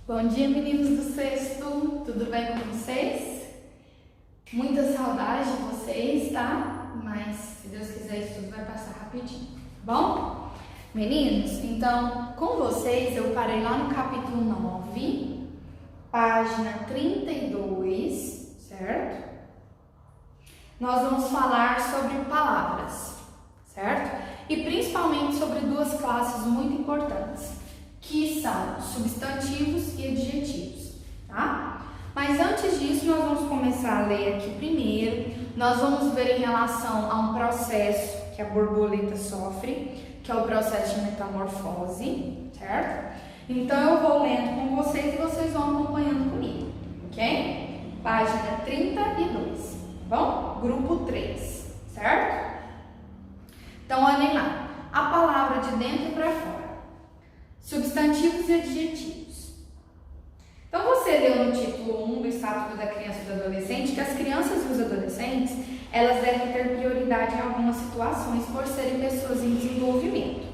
Bom dia, meninos do sexto, tudo bem com vocês? Muita saudade de vocês, tá? Mas se Deus quiser isso tudo vai passar rapidinho, tá bom? Meninos, então com vocês eu parei lá no capítulo 9, página 32, certo? Nós vamos falar sobre palavras, certo? E principalmente sobre duas classes muito importantes, que são substantivos e adjetivos, tá? Mas antes disso, nós vamos começar a ler aqui primeiro. Nós vamos ver em relação a um processo que a borboleta sofre, que é o processo de metamorfose, certo? Então, eu vou lendo com vocês e vocês vão acompanhando comigo, ok? Página 32, tá bom? Grupo 3, certo? Então, olhem lá. A palavra de dentro para fora. Substantivos e adjetivos. Então, você leu no título 1 do Estatuto da Criança e do Adolescente que as crianças e os adolescentes, elas devem ter prioridade em algumas situações por serem pessoas em desenvolvimento.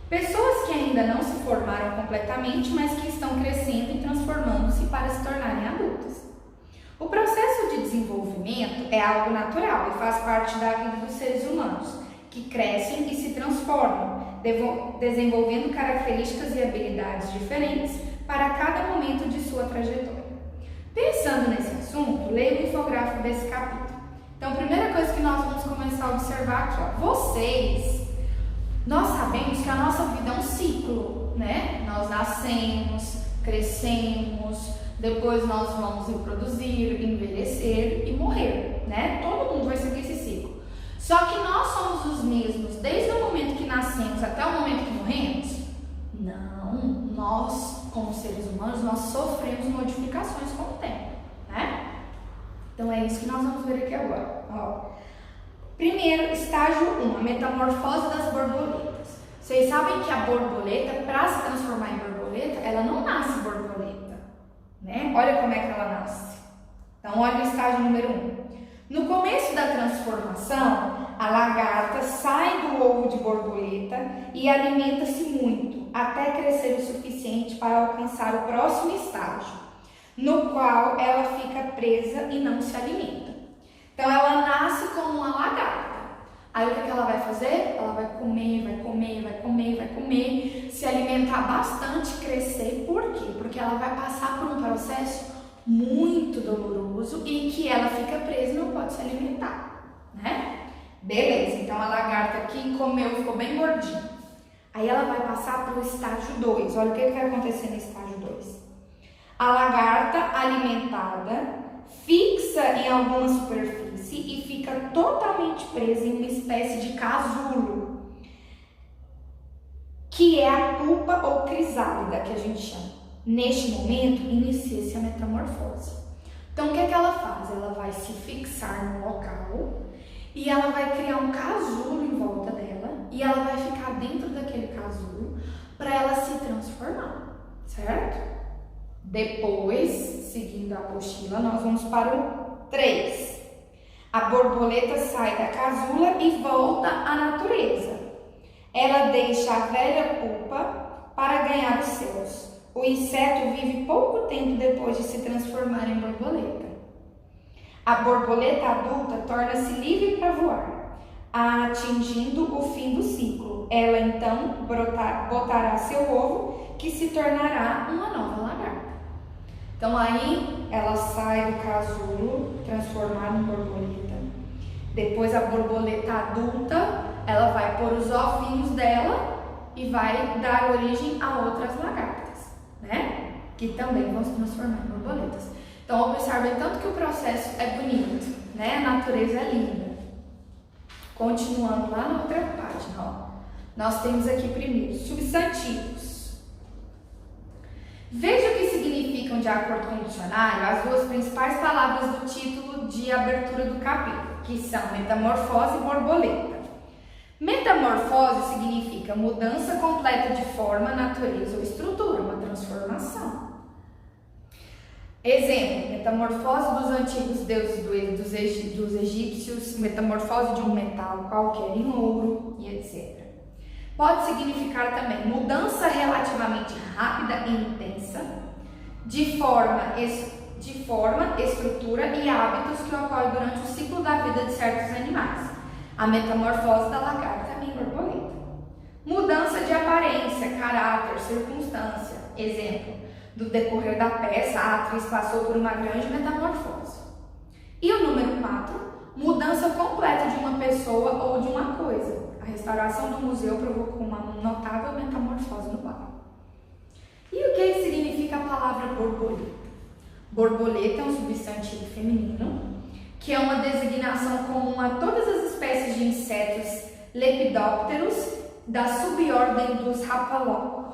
Pessoas que ainda não se formaram completamente, mas que estão crescendo e transformando-se para se tornarem adultas. O processo de desenvolvimento é algo natural e faz parte da vida dos seres humanos, que crescem e se transformam, desenvolvendo características e habilidades diferentes para cada momento de sua trajetória. Pensando nesse assunto, leia o infográfico desse capítulo. Então, a primeira coisa que nós vamos começar a observar aqui, nós sabemos que a nossa vida é um ciclo, né? Nós nascemos, crescemos, depois nós vamos reproduzir, envelhecer e morrer, né? Todo mundo vai seguir esse ciclo. Só que nós somos os mesmos desde o momento que nascemos até o momento que morremos? Não, nós, como seres humanos, nós sofremos modificações com o tempo, né? Então é isso que nós vamos ver aqui agora. Ó. Primeiro, estágio 1, a metamorfose das borboletas. Vocês sabem que a borboleta, para se transformar em borboleta, ela não nasce borboleta, né? Olha como é que ela nasce. Então olha o estágio número 1. No começo da transformação, a lagarta sai do ovo de borboleta e alimenta-se muito, até crescer o suficiente para alcançar o próximo estágio, no qual ela fica presa e não se alimenta. Então, ela nasce como uma lagarta. Aí, o que ela vai fazer? Ela vai comer, vai comer, vai comer, vai comer, se alimentar bastante, crescer. Por quê? Porque ela vai passar por um processo muito doloroso e que ela fica presa e não pode se alimentar, né? Beleza, então a lagarta aqui comeu, ficou bem gordinha. Aí ela vai passar para o estágio 2. Olha o que vai acontecer no estágio 2. A lagarta alimentada fixa em alguma superfície e fica totalmente presa em uma espécie de casulo, que é a pupa ou crisálida, que a gente chama. Neste momento, inicia-se a metamorfose. Então, o que ela faz? Ela vai se fixar no local e ela vai criar um casulo em volta dela e ela vai ficar dentro daquele casulo para ela se transformar, certo? Depois, seguindo a apostila, nós vamos para o 3. A borboleta sai da casula e volta à natureza. Ela deixa a velha pupa para ganhar os céus. O inseto vive pouco tempo depois de se transformar em borboleta. A borboleta adulta torna-se livre para voar, atingindo o fim do ciclo. Ela então botará seu ovo, que se tornará uma nova lagarta. Então aí ela sai do casulo, transformada em borboleta. Depois a borboleta adulta, ela vai pôr os ovinhos dela e vai dar origem a outras lagartas, né? Que também vão se transformar em borboletas. Então, observem tanto que o processo é bonito, né? A natureza é linda. Continuando lá na outra página, ó. Nós temos aqui primeiro substantivos. Veja o que significam, de acordo com o dicionário, as duas principais palavras do título de abertura do capítulo, que são metamorfose e borboleta. Metamorfose significa mudança completa de forma, natureza ou estrutura, uma transformação. Exemplo, metamorfose dos antigos deuses dos egípcios, metamorfose de um metal qualquer em ouro e etc. Pode significar também mudança relativa relativamente rápida e intensa, de forma, estrutura e hábitos que ocorrem durante o ciclo da vida de certos animais. A metamorfose da lagarta em borboleta. Mudança de aparência, caráter, circunstância. Exemplo, do decorrer da peça, a atriz passou por uma grande metamorfose. E o número 4, mudança completa de uma pessoa ou de uma coisa. A restauração do museu provocou uma notável metamorfose no bairro. E o que significa a palavra borboleta? Borboleta é um substantivo feminino, que é uma designação comum a todas as espécies de insetos lepidópteros da subordem dos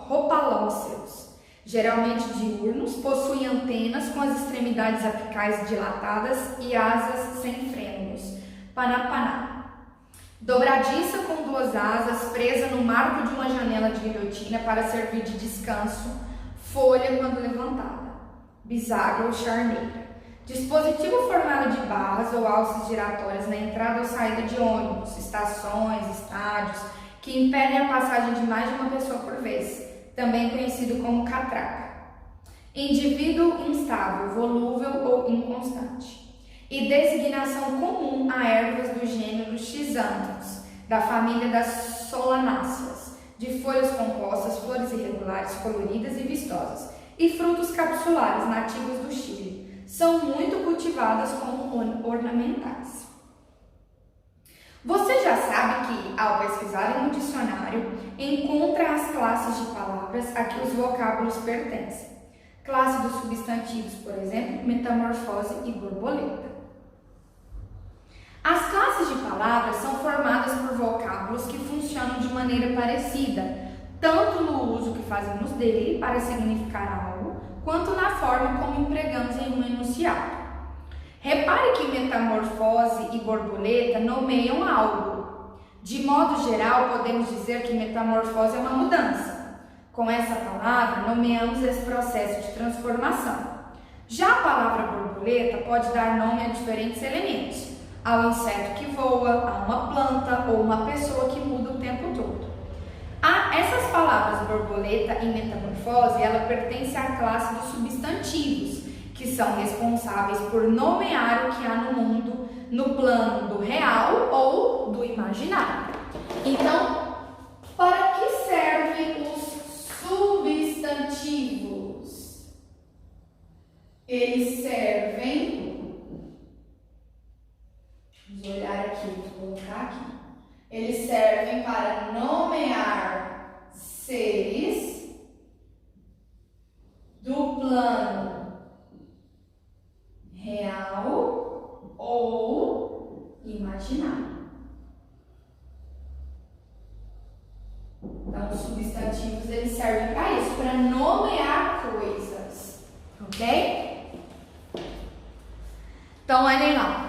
ropalóceros, geralmente diurnos, possuem antenas com as extremidades apicais dilatadas e asas sem frenos, panapaná. Dobradiça com 2 asas, presa no marco de uma janela de guilhotina para servir de descanso, folha quando levantada, bisagra ou charneira. Dispositivo formado de barras ou alças giratórias na entrada ou saída de ônibus, estações, estádios, que impedem a passagem de mais de uma pessoa por vez, também conhecido como catraca. Indivíduo instável, volúvel ou inconstante. E designação comum a ervas do gênero Xanthus, da família das solanáceas, de folhas compostas, flores irregulares, coloridas e vistosas, e frutos capsulares, nativos do Chile. São muito cultivadas como ornamentais. Você já sabe que, ao pesquisar no dicionário, encontra as classes de palavras a que os vocábulos pertencem. Classe dos substantivos, por exemplo, metamorfose e borboleta. As classes de palavras são formadas por vocábulos que funcionam de maneira parecida, tanto no uso que fazemos dele para significar algo, quanto na forma como empregamos em um enunciado. Repare que metamorfose e borboleta nomeiam algo. De modo geral, podemos dizer que metamorfose é uma mudança. Com essa palavra, nomeamos esse processo de transformação. Já a palavra borboleta pode dar nome a diferentes elementos, ao inseto que voa, a uma planta ou uma pessoa que muda o tempo todo. Essas palavras borboleta e metamorfose, ela pertence à classe dos substantivos, que são responsáveis por nomear o que há no mundo no plano do real ou do imaginário. Então, para que servem os substantivos? Eles servem, vamos olhar aqui, vou colocar aqui. Eles servem para nomear seres do plano real ou imaginário. Então, os substantivos eles servem para isso, para nomear coisas, ok? Então, olhem lá.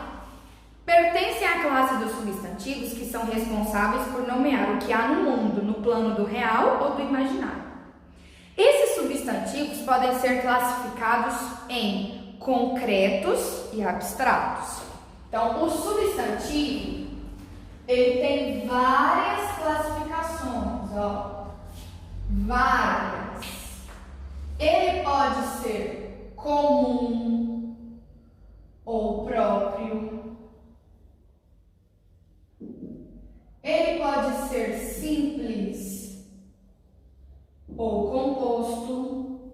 Pertencem à classe dos substantivos que são responsáveis por nomear o que há no mundo, no plano do real ou do imaginário. Esses substantivos podem ser classificados em concretos e abstratos. Então, o substantivo, ele tem várias classificações, ó. Várias. Ele pode ser comum ou próprio. Ele pode ser simples ou composto.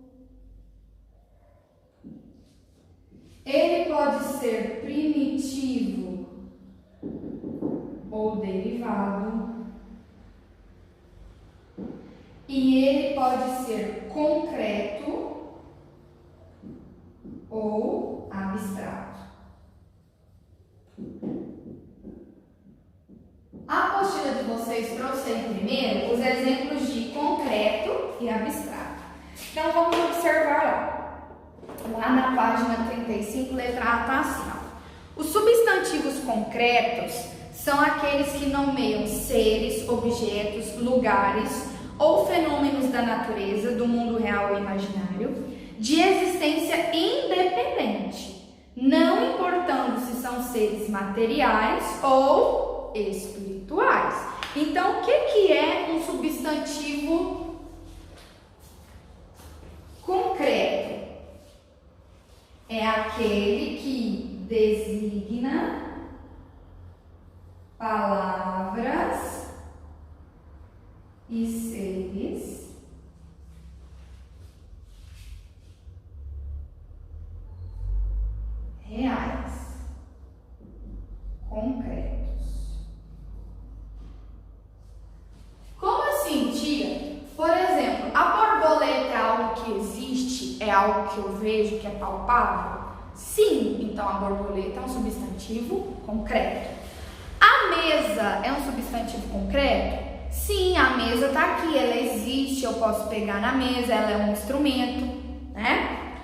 Ele pode ser primitivo ou derivado. E ele pode ser concreto ou abstrato. A apostila de vocês trouxe primeiro os exemplos de concreto e abstrato. Então, vamos observar lá na página 35, letra A, tá assim, ó. Os substantivos concretos são aqueles que nomeiam seres, objetos, lugares ou fenômenos da natureza, do mundo real ou imaginário, de existência independente, não importando se são seres materiais ou espirituais. Então, o que é um substantivo aquele que designa palavras e seres reais, concretos. Como assim, tia? Por exemplo, a borboleta é algo que existe? É algo que eu vejo, que é palpável? Sim, então a borboleta é um substantivo concreto. A mesa é um substantivo concreto? Sim, a mesa está aqui, ela existe, eu posso pegar na mesa, ela é um instrumento, né?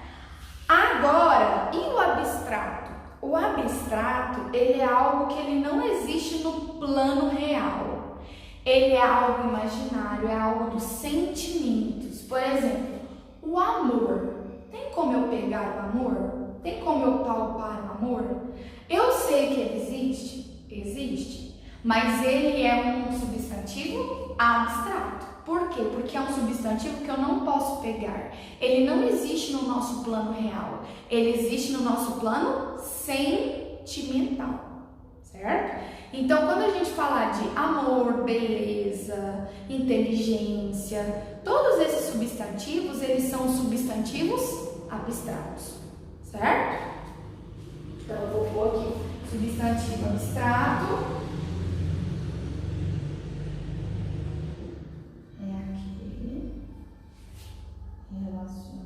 Agora, e o abstrato? O abstrato, ele é algo que ele não existe no plano real. Ele é algo imaginário, é algo dos sentimentos. Por exemplo, o amor. Tem como eu pegar o amor? Tem como eu palpar o amor? Eu sei que ele existe? Existe. Mas ele é um substantivo abstrato. Por quê? Porque é um substantivo que eu não posso pegar. Ele não existe no nosso plano real. Ele existe no nosso plano sentimental. Certo? Então, quando a gente falar de amor, beleza, inteligência, todos esses substantivos, eles são substantivos abstratos, certo? Então, eu vou pôr aqui substantivo abstrato. É aquele relacionado.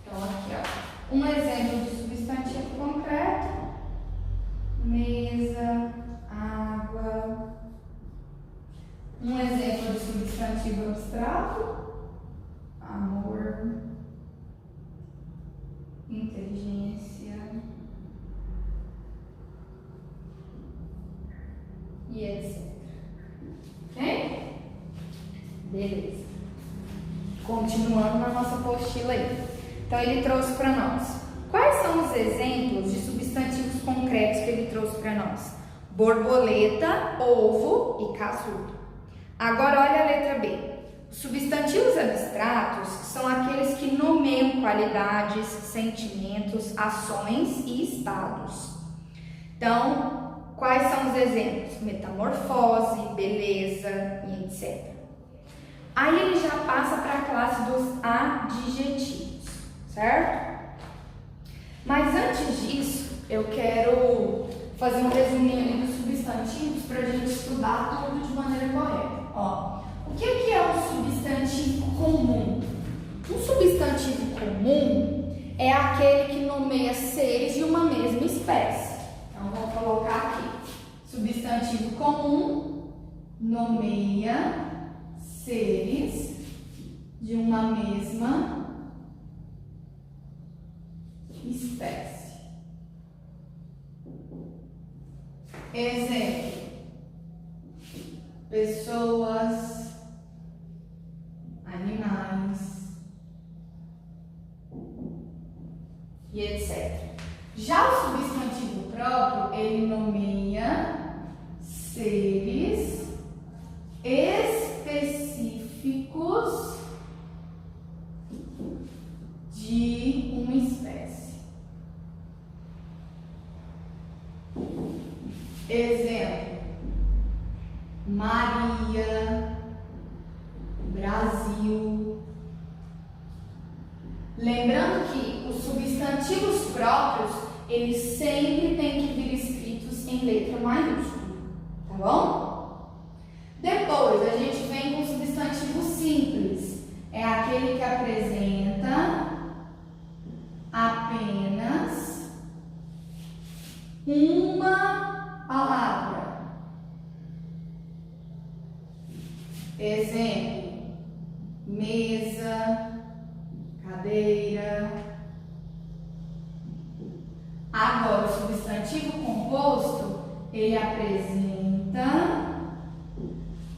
Então, aqui, ó, um exemplo de substantivo concreto: mesa, água. Um exemplo de substantivo abstrato: amor, inteligência e etc. Ok? Beleza. Continuando na nossa apostila aí. Então, ele trouxe para nós. Quais são os exemplos de substantivos concretos que ele trouxe para nós? Borboleta, ovo e casulo. Agora, olha a letra B. Substantivos abstratos são aqueles que nomeiam qualidades, sentimentos, ações e estados. Então, quais são os exemplos? Metamorfose, beleza e etc. Aí ele já passa para a classe dos adjetivos, certo? Mas antes disso, eu quero fazer um resuminho dos substantivos para a gente estudar tudo de maneira correta. Ó, o que é um substantivo comum? Um substantivo comum é aquele que nomeia seres de uma mesma espécie. Então, vou colocar aqui. Substantivo comum nomeia seres de uma mesma espécie. Exemplo: pessoas, animais e etc. Já o substantivo próprio, ele nomeia seres específicos de uma espécie. Exemplo: Maria, Brasil. Lembrando que os substantivos próprios, eles sempre têm que vir escritos em letra maiúscula, tá bom? Depois, a gente vem com o substantivo simples. É aquele que apresenta apenas uma palavra. Exemplo: mesa, cadeira, substantivo composto, ele apresenta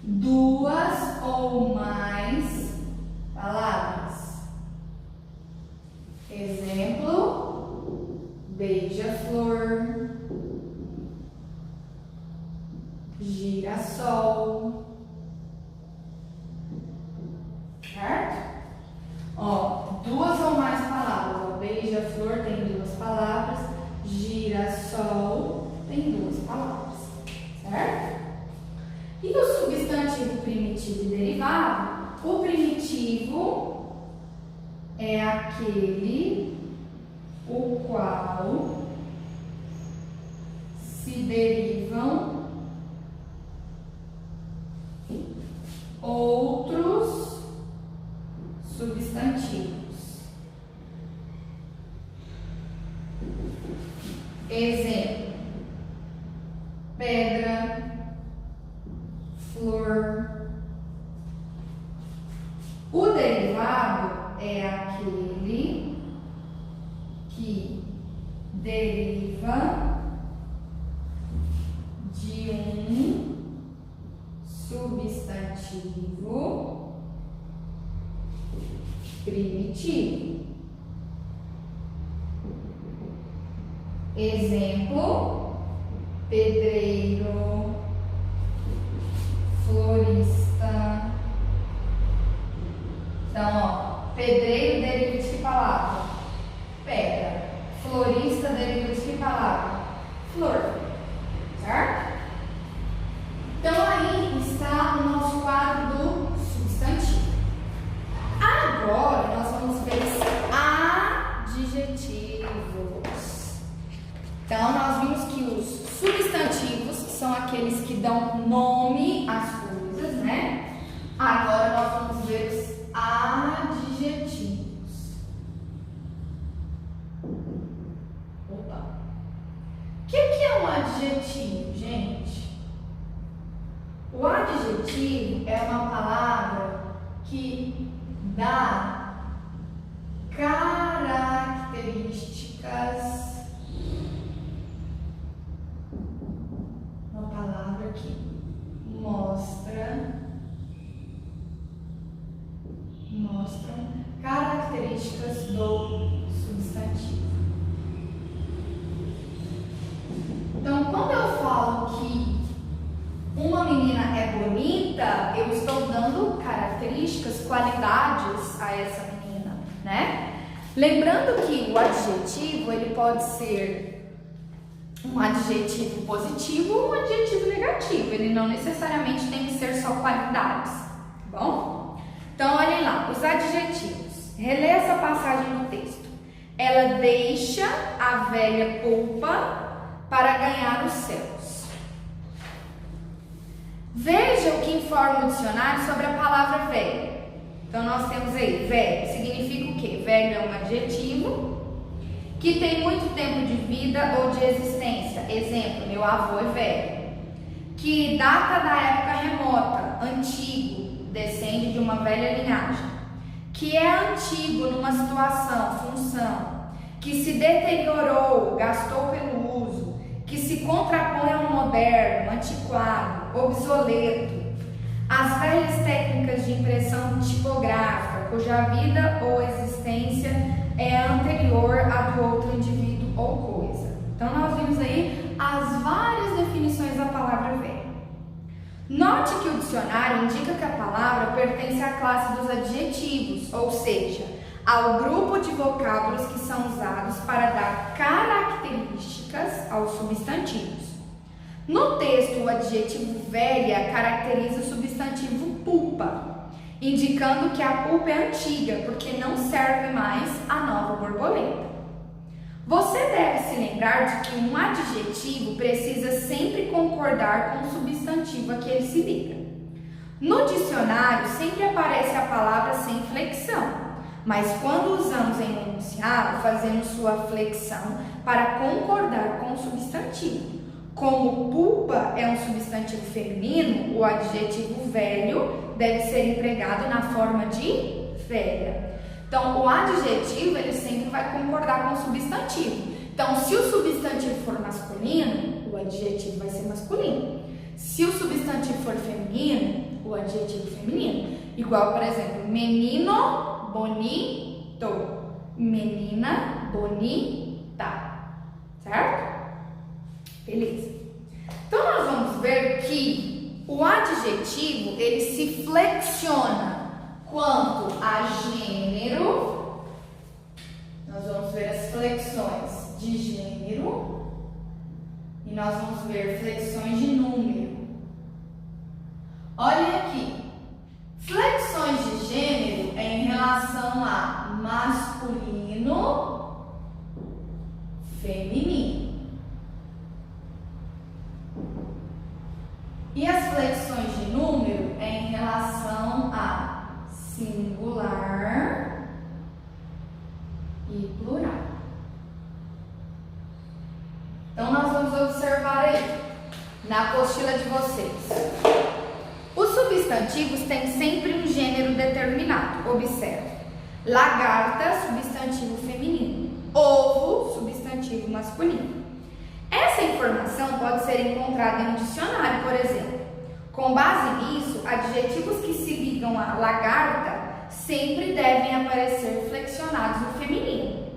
duas ou mais palavras. Exemplo: beija-flor, girassol. Certo? Ó, duas ou mais palavras. Ó, beija-flor tem duas palavras, girassol tem duas palavras. Certo? E o substantivo primitivo e derivado? O primitivo é aquele o qual se derivam outros substantivos. Exemplo: pedra, flor. O derivado é aquele que deriva de um substantivo primitivo. Exemplo: pedreiro, florista. Então, ó, pedreiro deriva de que palavra? Pedra. Florista deriva de que palavra? Flor. Certo? Então, aí está o nosso quadro do substantivo. Agora, nós vamos ver os adjetivos. Então, nós vimos que os substantivos são aqueles que dão nome às coisas, né? Agora, nós vamos ver os adjetivos. Opa! O que é um adjetivo, gente? O adjetivo é uma palavra que dá características. Uma palavra que mostra características do substantivo. Então, quando eu falo que uma menina é bonita, eu estou dando características, qualidades a essa menina, né? Lembrando que o adjetivo, ele pode ser um adjetivo positivo ou um adjetivo negativo. Ele não necessariamente tem que ser só qualidades, tá bom? Então, olhem lá, os adjetivos. Relê essa passagem no texto. Ela deixa a velha polpa para ganhar os céus. Veja o que informa o dicionário sobre a palavra velho. Então, nós temos aí, velho, significa o quê? Velho é um adjetivo que tem muito tempo de vida ou de existência. Exemplo, meu avô é velho. Que data da época remota, antigo, descende de uma velha linhagem. Que é antigo numa situação, função. Que se deteriorou, gastou pelo uso. Que se contrapõe ao moderno, antiquado, obsoleto. As velhas técnicas de impressão tipográfica, cuja vida ou existência é anterior à do outro indivíduo ou coisa. Então, nós vimos aí as várias definições da palavra velho. Note que o dicionário indica que a palavra pertence à classe dos adjetivos, ou seja, ao grupo de vocábulos que são usados para dar características aos substantivos. No texto, o adjetivo velha caracteriza o substantivo pulpa, indicando que a pulpa é antiga, porque não serve mais a nova borboleta. Você deve se lembrar de que um adjetivo precisa sempre concordar com o substantivo a que ele se liga. No dicionário, sempre aparece a palavra sem flexão, mas quando usamos em um enunciado, fazemos sua flexão para concordar com o substantivo. Como pulpa é um substantivo feminino, o adjetivo velho deve ser empregado na forma de velha. Então, o adjetivo, ele sempre vai concordar com o substantivo. Então, se o substantivo for masculino, o adjetivo vai ser masculino. Se o substantivo for feminino, o adjetivo feminino. Igual, por exemplo, menino bonito, menina bonita, certo? Beleza. Então, nós vamos ver que o adjetivo, ele se flexiona quanto a gênero. Nós vamos ver as flexões de gênero e nós vamos ver flexões de número. Olhem aqui. Flexões de gênero é em relação a masculino, feminino. E as flexões de número é em relação a singular e plural. Então, nós vamos observar aí na apostila de vocês. Os substantivos têm sempre um gênero determinado. Observe. Lagarta, substantivo feminino. Ovo, substantivo masculino. Essa informação pode ser encontrada em um dicionário, por exemplo. Com base nisso, adjetivos que se ligam a lagarta sempre devem aparecer flexionados no feminino,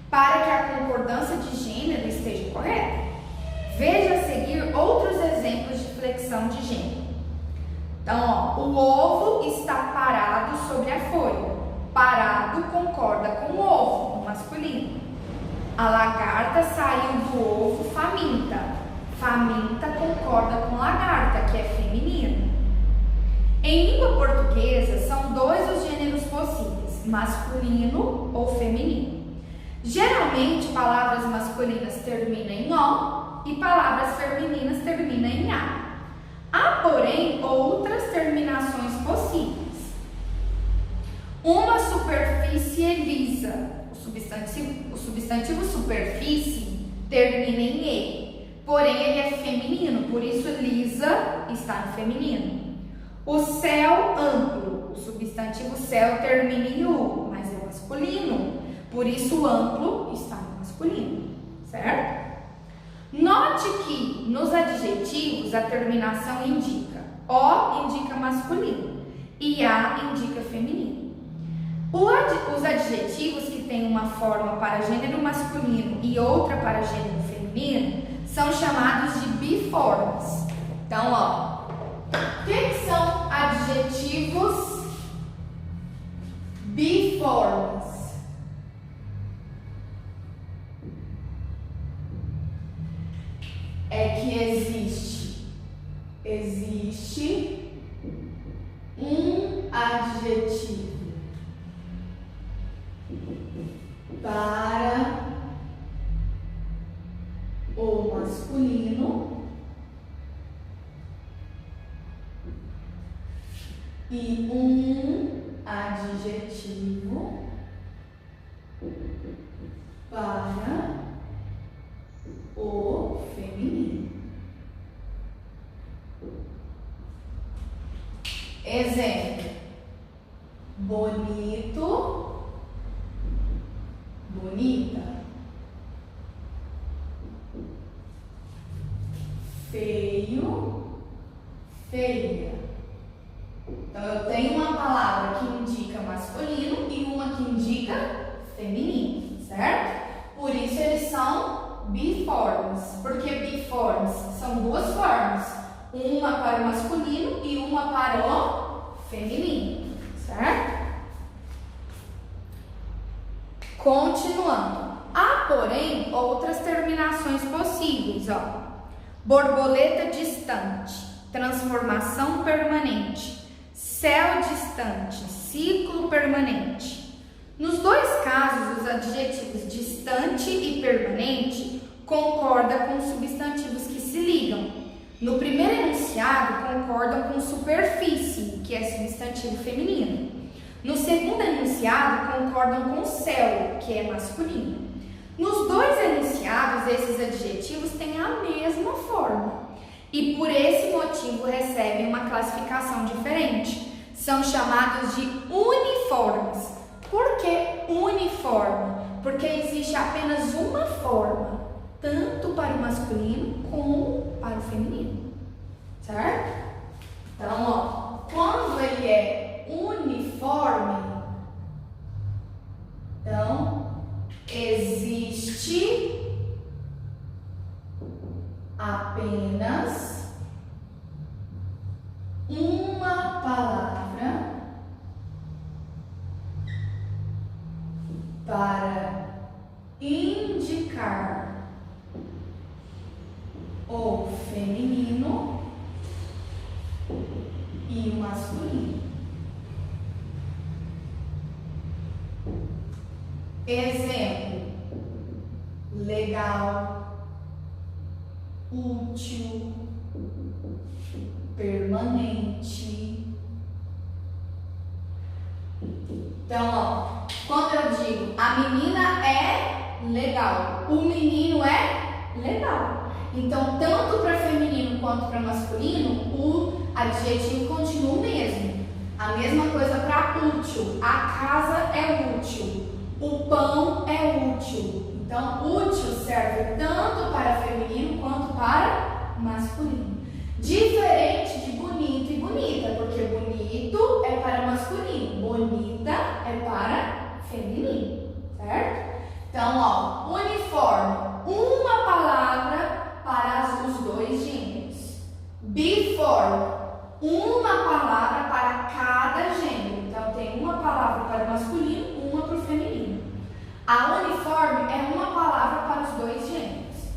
para que a concordância de gênero esteja correta. Veja a seguir outros exemplos de flexão de gênero. Então, o ovo está parado sobre a folha. Parado concorda com o ovo, no masculino. A lagarta saiu do ovo faminta. Faminta concorda com lagarta, que é feminino. Em língua portuguesa, são dois os gêneros possíveis, masculino ou feminino. Geralmente, palavras masculinas terminam em O e palavras femininas terminam em A. Há, porém, outras terminações possíveis. Uma superfície lisa. O substantivo superfície termina em E, porém ele é feminino, por isso lisa está no feminino. O céu amplo. O substantivo céu termina em U, mas é masculino, por isso amplo está no masculino, certo? Note que nos adjetivos a terminação indica O indica masculino e A indica feminino. Os adjetivos que têm uma forma para gênero masculino e outra para gênero feminino são chamados de biformes. Então, o que são adjetivos biformes? É que existe um adjetivo para o masculino e um adjetivo para o feminino. Exemplo: bonito, bonita. Feio, feia. Então, eu tenho uma palavra que indica masculino e uma que indica feminino, certo? Por isso eles são biformes. Porque biformes são duas formas. Uma para o masculino e uma para o feminino, certo? Continuando. Há, porém, outras terminações possíveis, Borboleta distante, transformação permanente, céu distante, ciclo permanente. Nos dois casos, os adjetivos distante e permanente concordam com os substantivos que se ligam. No primeiro enunciado, concordam com superfície, que é substantivo feminino. No segundo enunciado, concordam com céu, que é masculino. Nos dois enunciados, esses adjetivos têm a mesma forma e por esse motivo recebem uma classificação diferente. São chamados de uniformes. Por que uniforme? Porque existe apenas uma forma, tanto para o masculino como para o feminino, certo? Então, ó, quando ele é uniforme, então existe apenas uma palavra para indicar o feminino e o masculino. Exemplo: legal, útil, permanente. Então, ó, quando eu digo a menina é legal, o menino é legal. Então, tanto para feminino quanto para masculino, o adjetivo continua o mesmo. A mesma coisa para útil. A casa é útil, o pão é útil. Então, útil serve tanto para feminino quanto para masculino. Diferente de bonito e bonita, porque bonito é para masculino, bonita é para feminino, certo? Então, ó, uniforme, uma palavra para os dois gêneros. Biforme, uma palavra para cada gênero. Então, tem uma palavra para o masculino, uma para o feminino. A uniforme é uma palavra para os dois gêneros,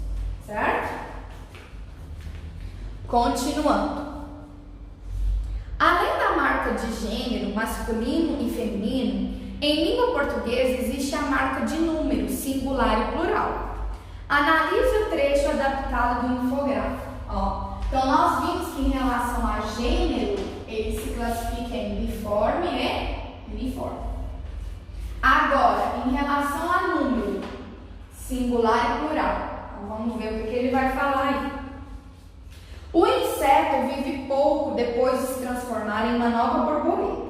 certo? Continuando. Além da marca de gênero masculino e feminino, em língua portuguesa existe a marca de número, singular e plural. Analise o trecho adaptado do infográfico. Ó, então, nós vimos que em relação a gênero, ele se classifica em biforme e uniforme. Agora, em relação a número, singular e plural. Então, vamos ver o que ele vai falar aí. O inseto vive pouco depois de se transformar em uma nova borboleta.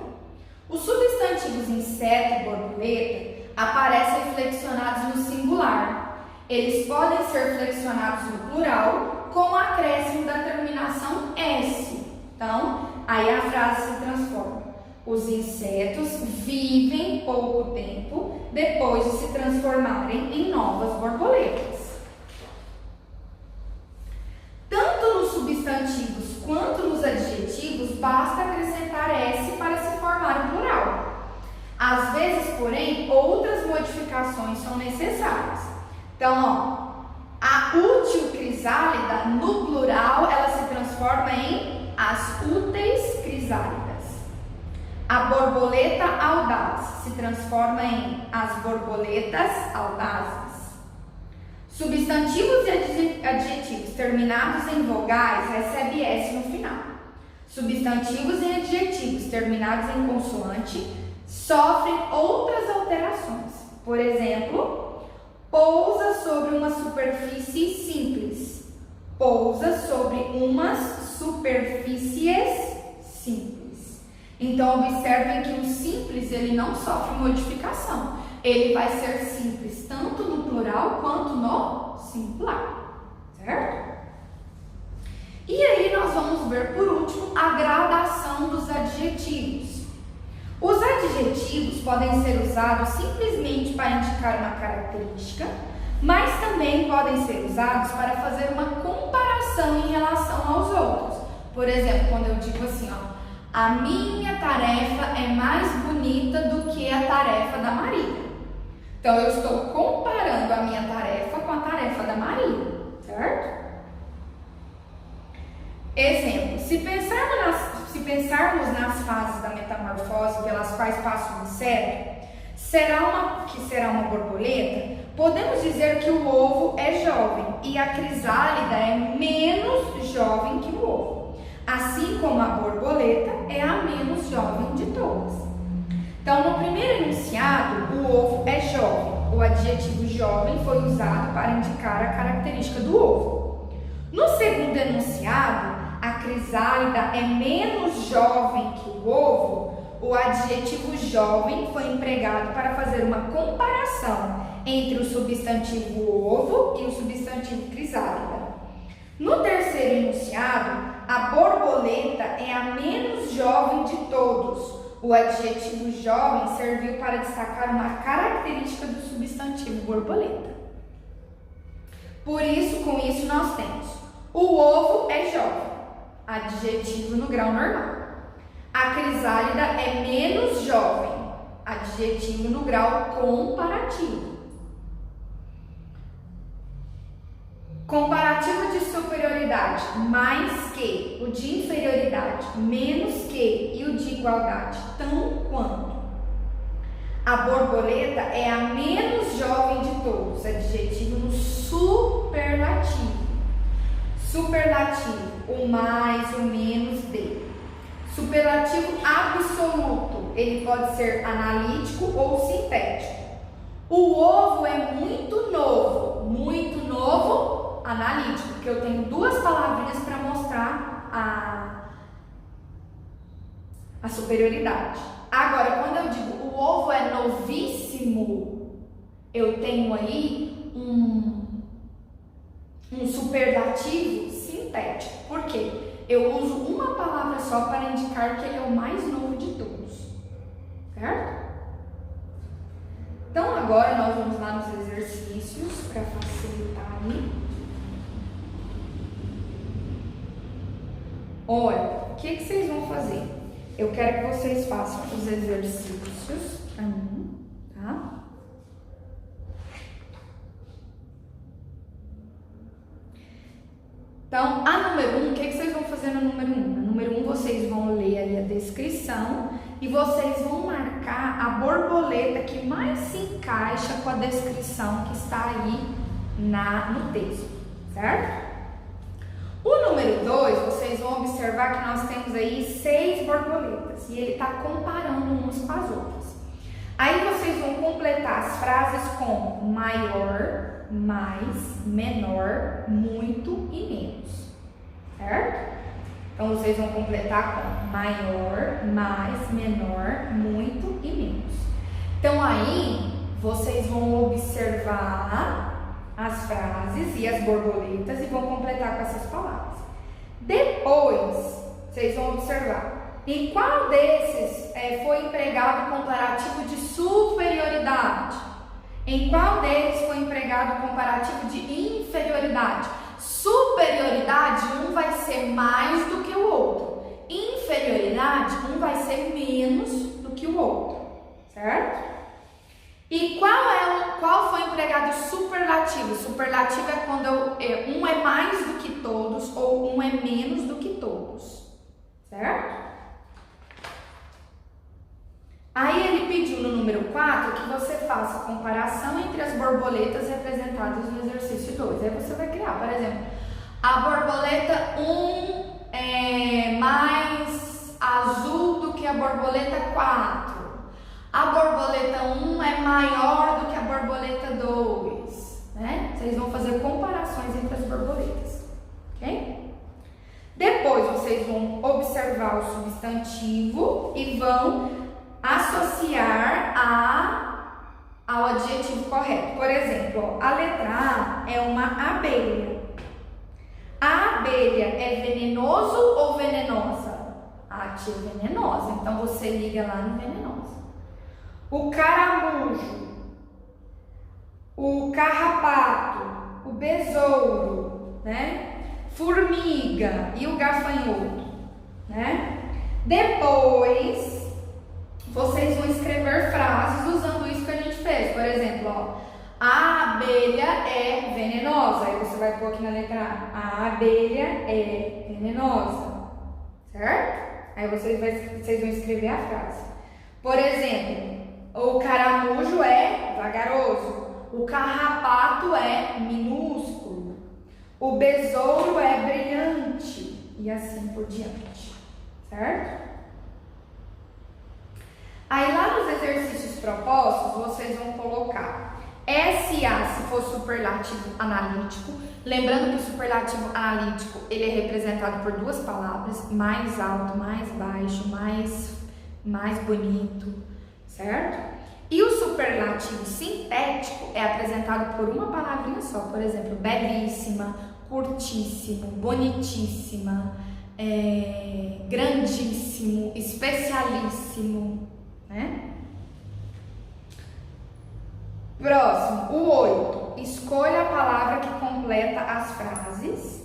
Os substantivos inseto e borboleta aparecem flexionados no singular. Eles podem ser flexionados no plural com o acréscimo da terminação S. Então, aí a frase se transforma. Os insetos vivem pouco tempo depois de se transformarem em novas borboletas. Tanto nos substantivos quanto nos adjetivos, basta acrescentar S para se formar um plural. Às vezes, porém, outras modificações são necessárias. Então, ó, a útil crisálida, no plural, ela se transforma em as úteis crisálidas. A borboleta audaz se transforma em as borboletas audazes. Substantivos e adjetivos terminados em vogais recebem S no final. Substantivos e adjetivos terminados em consoante sofrem outras alterações. Por exemplo, pousa sobre uma superfície simples. Pousa sobre umas superfícies simples. Então, observem que o simples ele não sofre modificação. Ele vai ser simples tanto no plural quanto no singular, certo? E aí nós vamos ver por último a gradação dos adjetivos. Os adjetivos podem ser usados simplesmente para indicar uma característica, mas também podem ser usados para fazer uma comparação em relação aos outros. Por exemplo, quando eu digo assim, ó, a minha tarefa é mais bonita do que a tarefa da Maria. Então, eu estou comparando a minha tarefa com a tarefa da Maria, certo? Exemplo, se pensarmos nas fases da metamorfose pelas quais passa o inseto, que será uma borboleta, podemos dizer que o ovo é jovem e a crisálida é menos jovem que o ovo, assim como a borboleta é a menos jovem de todas. Então, no primeiro enunciado, o ovo é jovem. O adjetivo jovem foi usado para indicar a característica do ovo. No segundo enunciado, a crisálida é menos jovem que o ovo. o adjetivo jovem foi empregado para fazer uma comparação entre o substantivo ovo e o substantivo crisálida. No terceiro enunciado, a borboleta é a menos jovem de todos. O adjetivo jovem serviu para destacar uma característica do substantivo borboleta. Por isso, com isso, nós temos: o ovo é jovem, adjetivo no grau normal. A crisálida é menos jovem, adjetivo no grau comparativo. Comparativo de superioridade, mais que. O de inferioridade, menos que. E o de igualdade, tão quanto. A borboleta é a menos jovem de todos, adjetivo no superlativo. Superlativo, o mais, o menos de. Superlativo absoluto, ele pode ser analítico ou sintético. O ovo é muito novo, analítico, porque eu tenho duas palavrinhas para mostrar a superioridade. Agora, quando eu digo o ovo é novíssimo, eu tenho aí um superlativo sintético. Por quê? Eu uso uma palavra só para indicar que ele é o mais novo de todos, certo? Então, agora nós vamos lá nos exercícios para facilitar aí. Olha, o que vocês vão fazer? Eu quero que vocês façam os exercícios para mim, tá? Então, a número 1, o que vocês vão fazer no número 1? No número 1, vocês vão ler aí a descrição e vocês vão marcar a borboleta que mais se encaixa com a descrição que está aí no texto, certo? O número 2, vocês vão observar que nós temos aí 6 borboletas e ele está comparando umas com as outras. Aí vocês vão completar as frases com maior, mais, menor, muito e menos, certo? Então vocês vão completar com maior, mais, menor, muito e menos. Então aí vocês vão observar as frases e as borboletas e vão completar com essas palavras. Depois vocês vão observar em qual desses foi empregado o comparativo de superioridade. Em qual deles foi empregado o comparativo de inferioridade? Superioridade, um vai ser mais do que o outro. Inferioridade, um vai ser menos do que o outro, certo? E qual foi empregado superlativo? Superlativo é quando um é mais do que todos ou um é menos do que todos, certo? Aí ele pediu no número 4 que você faça a comparação entre as borboletas representadas no exercício 2. Aí você vai criar, por exemplo, a borboleta 1 é mais azul do que a borboleta 4. A borboleta 1 é maior do que a borboleta 2, né? Vocês vão fazer comparações entre as borboletas, ok? Depois vocês vão observar o substantivo e vão associar ao adjetivo correto. Por exemplo, a letra A é uma abelha. A abelha é venenoso ou venenosa? A tia é venenosa, então você liga lá no venenosa. O caramujo, o carrapato, o besouro, né? Formiga e o gafanhoto, né? Depois vocês vão escrever frases usando isso que a gente fez. Por exemplo, ó, a abelha é venenosa. Aí você vai pôr aqui na letra A. A abelha é venenosa, certo? Aí vocês vão escrever a frase. Por exemplo, o caramujo é vagaroso. O carrapato é minúsculo. O besouro é brilhante. E assim por diante, certo? Aí lá nos exercícios propostos, vocês vão colocar SA se for superlativo analítico. Lembrando que o superlativo analítico, ele é representado por duas palavras, mais alto, mais baixo, mais bonito, certo? E o superlativo sintético é apresentado por uma palavrinha só, por exemplo, belíssima, curtíssimo, bonitíssima, grandíssimo, especialíssimo, né? Próximo, o 8. Escolha a palavra que completa as frases.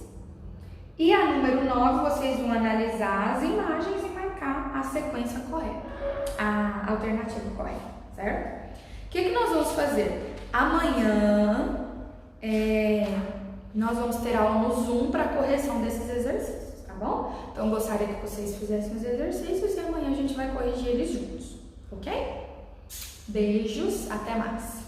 E a número 9, vocês vão analisar as imagens e marcar a sequência correta, a alternativa correta, certo? O que nós vamos fazer? Amanhã nós vamos ter aula no Zoom para correção desses exercícios, tá bom? Então, gostaria que vocês fizessem os exercícios e amanhã a gente vai corrigir eles juntos, ok? Beijos, até mais!